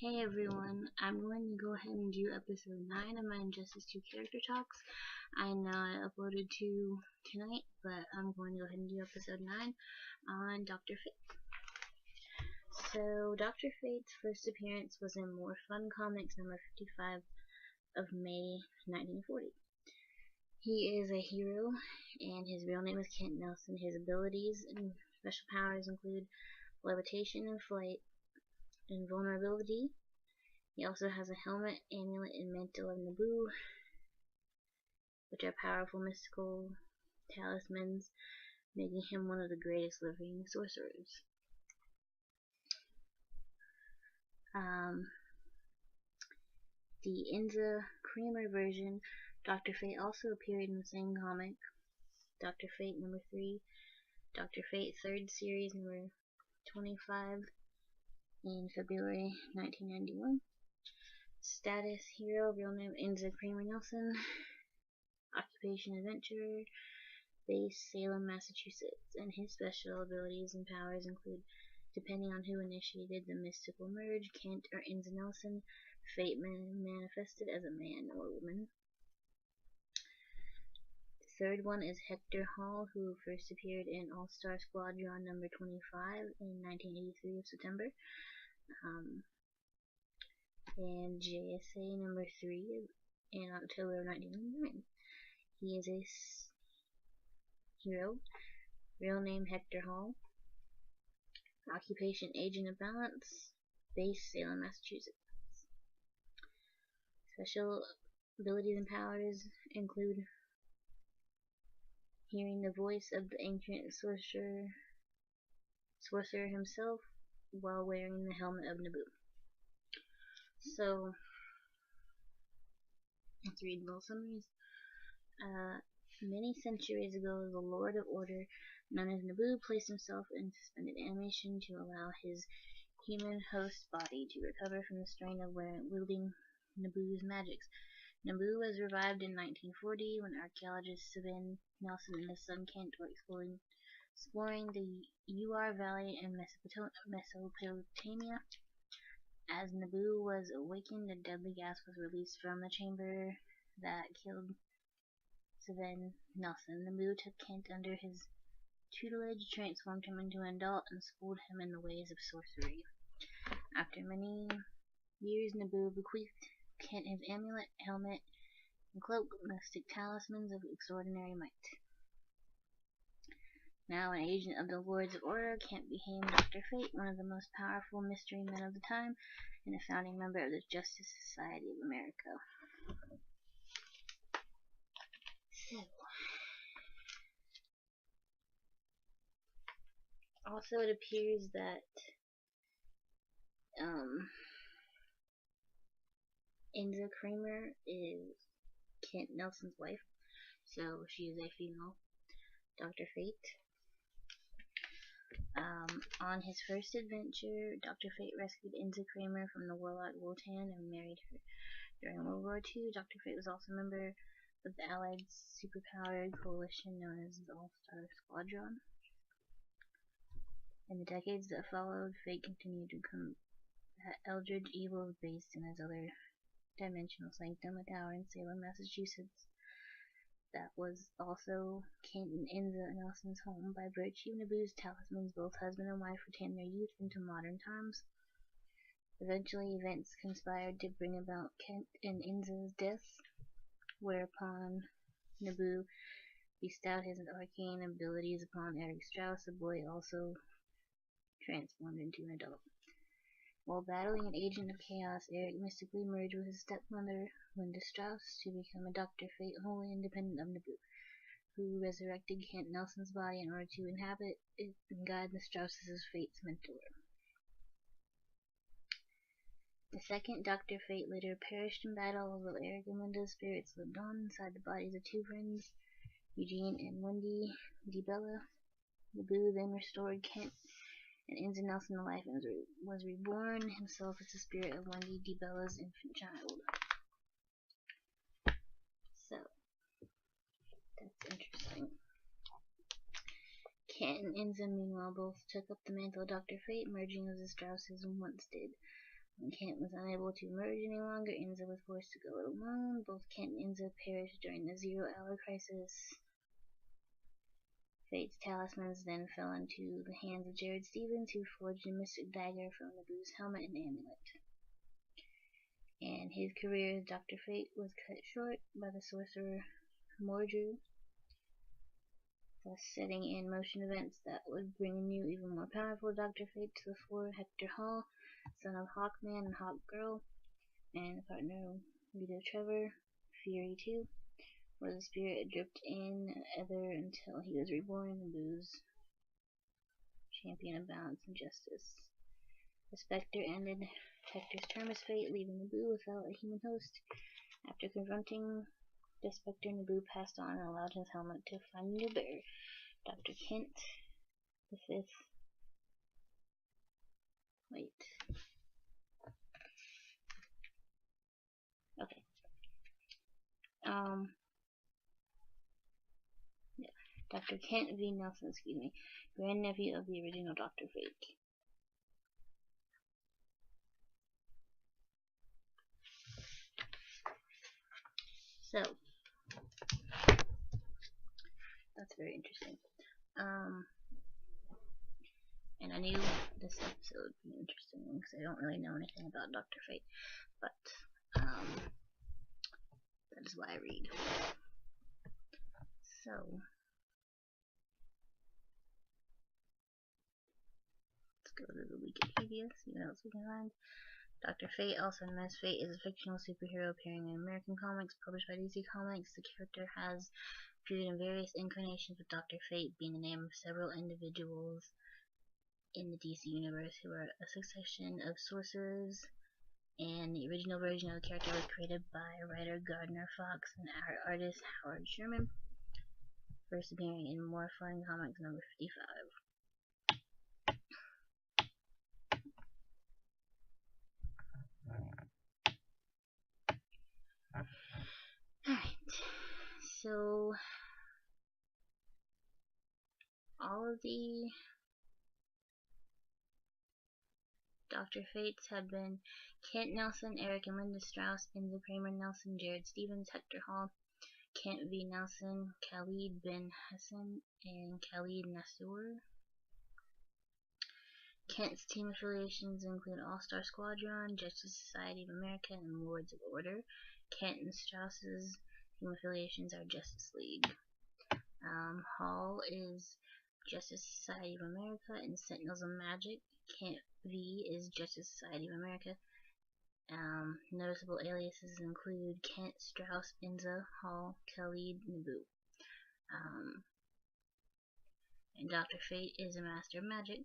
Hey everyone, I'm going to go ahead and do episode 9 of my Injustice 2 character talks. I know I uploaded 2 tonight, but I'm going to go ahead and do episode 9 on Dr. Fate. So, Dr. Fate's first appearance was in More Fun Comics number 55 of May 1940. He is a hero, and his real name is Kent Nelson. His abilities and special powers include levitation and flight, invulnerability. He also has a helmet, amulet, and mantle of Naboo, which are powerful mystical talismans, making him one of the greatest living sorcerers. The Inza Creamer version, Dr. Fate also appeared in the same comic, Dr. Fate number 3, Dr. Fate 3rd series number 25 in February 1991. Status hero, real name Inza Creamer Nelson. Occupation adventurer, base Salem, Massachusetts, and his special abilities and powers include, depending on who initiated the mystical merge, Kent or Inza Nelson, Fate manifested as a man or woman. The third one is Hector Hall, who first appeared in All-Star Squadron number 25 in 1983 of September, and JSA number 3 in October of 1999. He is a hero, real name Hector Hall, occupation agent of balance, base Salem, Massachusetts. Special abilities and powers include hearing the voice of the ancient sorcerer himself while wearing the helmet of Naboo. So, let's read little summaries. Many centuries ago, the Lord of Order, known as Naboo, placed himself in suspended animation to allow his human host body to recover from the strain of wielding Naboo's magics. Naboo was revived in 1940 when archaeologists Savin Nelson and his son Kent were exploring the Uar Valley in Mesopotamia. As Naboo was awakened, a deadly gas was released from the chamber that killed Savin Nelson. Naboo took Kent under his tutelage, transformed him into an adult, and schooled him in the ways of sorcery. After many years, Naboo bequeathed Kent his amulet, helmet, and cloak, mystic talismans of extraordinary might. Now an agent of the Lords of Order, Kent became Dr. Fate, one of the most powerful mystery men of the time, and a founding member of the Justice Society of America. Also, it appears that Inza Creamer is Kent Nelson's wife, so she is a female Dr. Fate. On his first adventure, Dr. Fate rescued Inza Creamer from the warlock Wotan and married her. During World War II, Dr. Fate was also a member of the Allied superpowered coalition known as the All-Star Squadron. In the decades that followed, Fate continued to combat eldritch evils based in his other dimensional sanctum, a tower in Salem, Massachusetts. That was also Kent and Inza Nelson's home. By virtue of Naboo's talismans, both husband and wife retained their youth into modern times. Eventually, events conspired to bring about Kent and Inza's deaths, whereupon Naboo bestowed his arcane abilities upon Eric Strauss, a boy also transformed into an adult. While battling an agent of chaos, Eric mystically merged with his stepmother, Linda Strauss, to become a Dr. Fate wholly independent of Naboo, who resurrected Kent Nelson's body in order to inhabit it and guide the Strausses' Fate's mentor. The second Dr. Fate later perished in battle, although Eric and Linda's spirits lived on inside the bodies of two friends, Eugene and Wendy DiBella. Naboo then restored Kent and Inza Nelson to life and was reborn himself as the spirit of Wendy DiBella's infant child. So, that's interesting. Kent and Inza, meanwhile, both took up the mantle of Dr. Fate, merging as the Strausses once did. When Kent was unable to emerge any longer, Enza was forced to go it alone. Both Kent and Enza perished during the Zero-Hour Crisis. Fate's talismans then fell into the hands of Jared Stevens, who forged a mystic dagger from Naboo's helmet and amulet. And his career as Dr. Fate was cut short by the sorcerer Mordru, thus setting in motion events that would bring a new, even more powerful Dr. Fate to the fore. Hector Hall, son of Hawkman and Hawkgirl, and partner Vito Trevor, Fury 2, where the spirit dripped in Ether until he was reborn, Naboo's champion of balance and justice. The Spectre ended Hector's term as Fate, leaving Naboo without a human host. After confronting the Spectre, Naboo passed on and allowed his helmet to find a new bearer, Dr. Kent the Fifth. Wait. Okay. Yeah. Dr. Kent V. Nelson, grandnephew of the original Dr. Fate. So, that's very interesting. And I knew this episode would be interesting because I don't really know anything about Dr. Fate, but that is why I read. So, let's go to the Wikipedia, see what else we can find. Dr. Fate, also known as Fate, is a fictional superhero appearing in American comics published by DC Comics. The character has appeared in various incarnations, with Dr. Fate being the name of several individuals in the DC universe who are a succession of sorcerers, and the original version of the character was created by writer Gardner Fox and artist Howard Sherman, first appearing in More Fun Comics number 55. Alright, so all of the Dr. Fates have been Kent Nelson, Eric and Linda Strauss, Enza Kramer Nelson, Jared Stevens, Hector Hall, Kent V. Nelson, Khalid Ben Hassan, and Khalid Nassour. Kent's team affiliations include All-Star Squadron, Justice Society of America, and Lords of Order. Kent and Strauss's team affiliations are Justice League. Hall is Justice Society of America and Sentinels of Magic. Kent V is Justice Society of America. Noticeable aliases include Kent, Strauss, Enza, Hall, Khalid, Naboo. And Dr. Fate is a master of magic.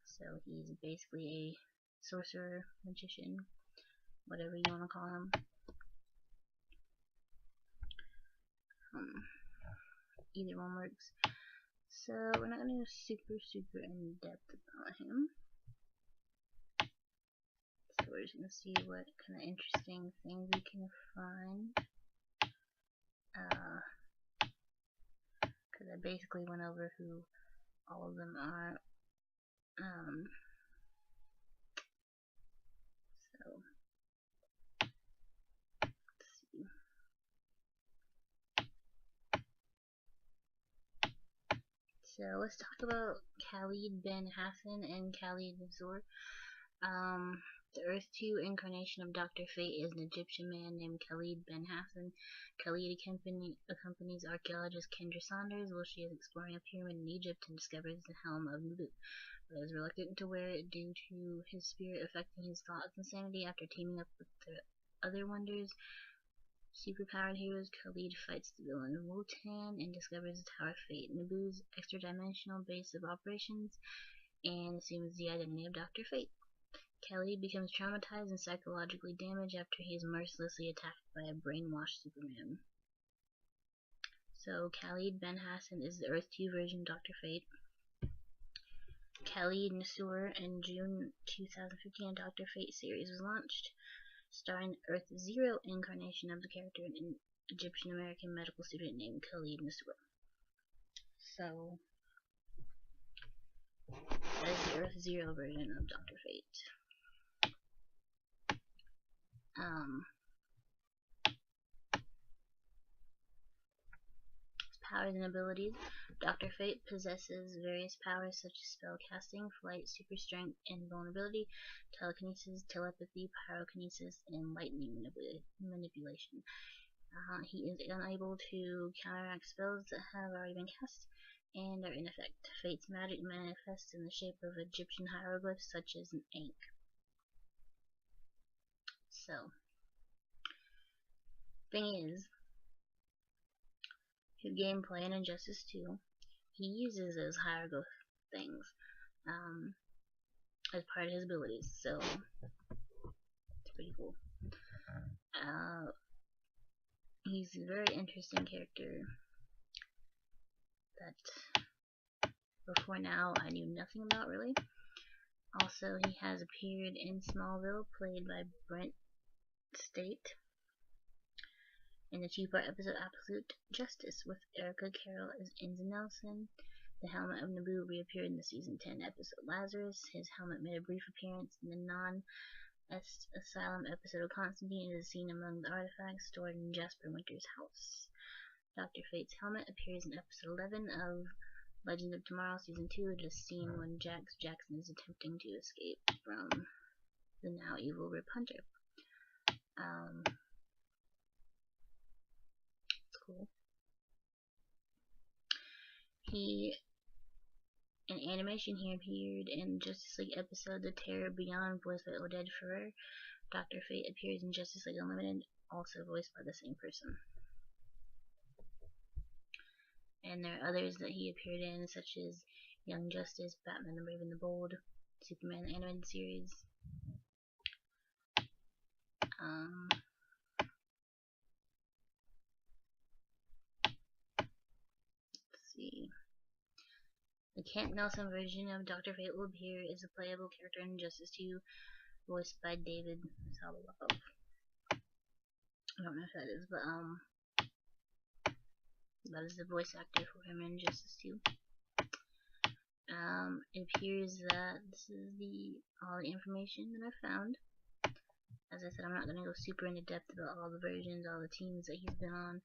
So he's basically a sorcerer, magician, whatever you want to call him. Either one works. So we're not going to go super in depth about him. So we're just going to see what kind of interesting things we can find. Because I basically went over who all of them are. So let's see. So let's talk about Khalid Ben Hassan and Khalid Nassour. The Earth 2 incarnation of Dr. Fate is an Egyptian man named Khalid Ben Hassan. Khalid accompanies archaeologist Kendra Saunders while she is exploring a pyramid in Egypt and discovers the helm of Naboo, but is reluctant to wear it due to his spirit affecting his thoughts and sanity. After teaming up with the other Wonders superpowered heroes, Khalid fights the villain Wotan and discovers the Tower of Fate, Naboo's extra-dimensional base of operations, and assumes the identity of Dr. Fate. Khalid becomes traumatized and psychologically damaged after he is mercilessly attacked by a brainwashed Superman. So Khalid Ben Hassan is the Earth 2 version of Dr. Fate. Khalid Nassour in June 2015, a Dr. Fate series was launched, starring Earth 0 incarnation of the character, an Egyptian-American medical student named Khalid Nassour. So That is the Earth Zero version of Dr. Fate. Powers and abilities. Dr. Fate possesses various powers such as spellcasting, flight, super strength, invulnerability, telekinesis, telepathy, pyrokinesis, and lightning manipulation. He is unable to counteract spells that have already been cast and are in effect. Fate's magic manifests in the shape of Egyptian hieroglyphs such as an ankh. So, thing is, his gameplay in Injustice 2, he uses those hieroglyph things as part of his abilities, so it's pretty cool. He's a very interesting character that before now I knew nothing about really. Also, he has appeared in Smallville, played by Brent State, in the two-part episode Absolute Justice with Erica Carroll as Enza Nelson. The helmet of Naboo reappeared in the season 10 episode Lazarus. His helmet made a brief appearance in the non-Asylum episode of Constantine as seen among the artifacts stored in Jasper Winter's house. Dr. Fate's helmet appears in episode 11 of Legend of Tomorrow season 2 at a scene when Jackson is attempting to escape from the now evil Rip Hunter. It's cool. In animation, he appeared in Justice League episode The Terror Beyond, voiced by Oded Ferrer. Dr. Fate appears in Justice League Unlimited, also voiced by the same person. And there are others that he appeared in, such as Young Justice, Batman the Brave and the Bold, Superman the Animated Series. Let's see. The Kent Nelson version of Dr. Fate will appear as a playable character in Justice 2, voiced by David Sobolov. I don't know if that is, but that is the voice actor for him in Justice 2. It appears that this is all the information that I found. As I said, I'm not going to go super into depth about all the versions, all the teams that he's been on,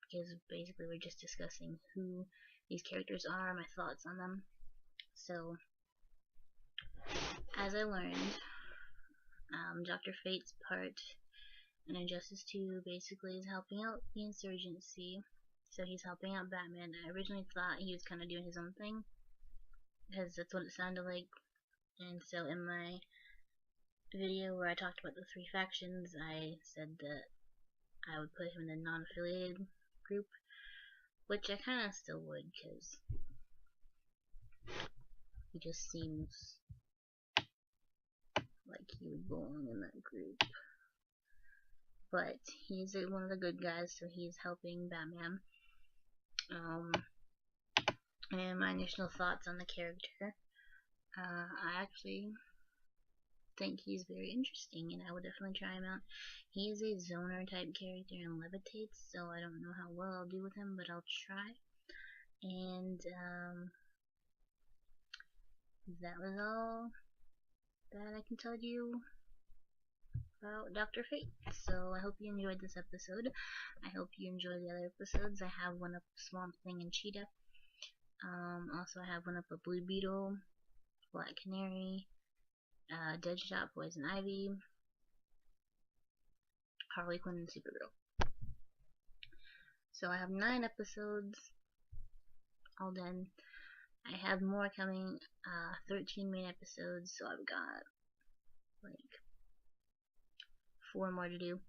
because basically we're just discussing who these characters are, my thoughts on them. So, as I learned, Dr. Fate's part in Injustice 2 basically is helping out the insurgency. So he's helping out Batman. I originally thought he was kind of doing his own thing, because that's what it sounded like. And so in my video where I talked about the three factions, I said that I would put him in the non-affiliated group, which I kind of still would, because he just seems like he would belong in that group. But he's one of the good guys, so he's helping Batman. And my initial thoughts on the character, I actually think he's very interesting, and I would definitely try him out. He is a zoner type character and levitates, so I don't know how well I'll do with him, but I'll try. And that was all that I can tell you about Dr. Fate. So I hope you enjoyed this episode. I hope you enjoy the other episodes. I have one up Swamp Thing and Cheetah. Also I have one up a Blue Beetle, Black Canary, Deadshot, Poison Ivy, Harley Quinn, and Supergirl. So I have 9 episodes all done. I have more coming, 13 main episodes, so I've got like 4 more to do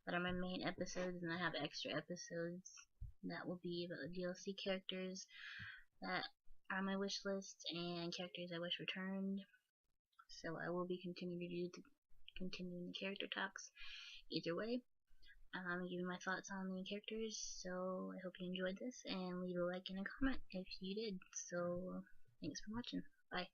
that are my main episodes, and I have extra episodes that will be about the DLC characters that are on my wish list and characters I wish returned. So I will be continuing the character talks either way. Giving my thoughts on the characters, so I hope you enjoyed this, and leave a like and a comment if you did. So thanks for watching. Bye.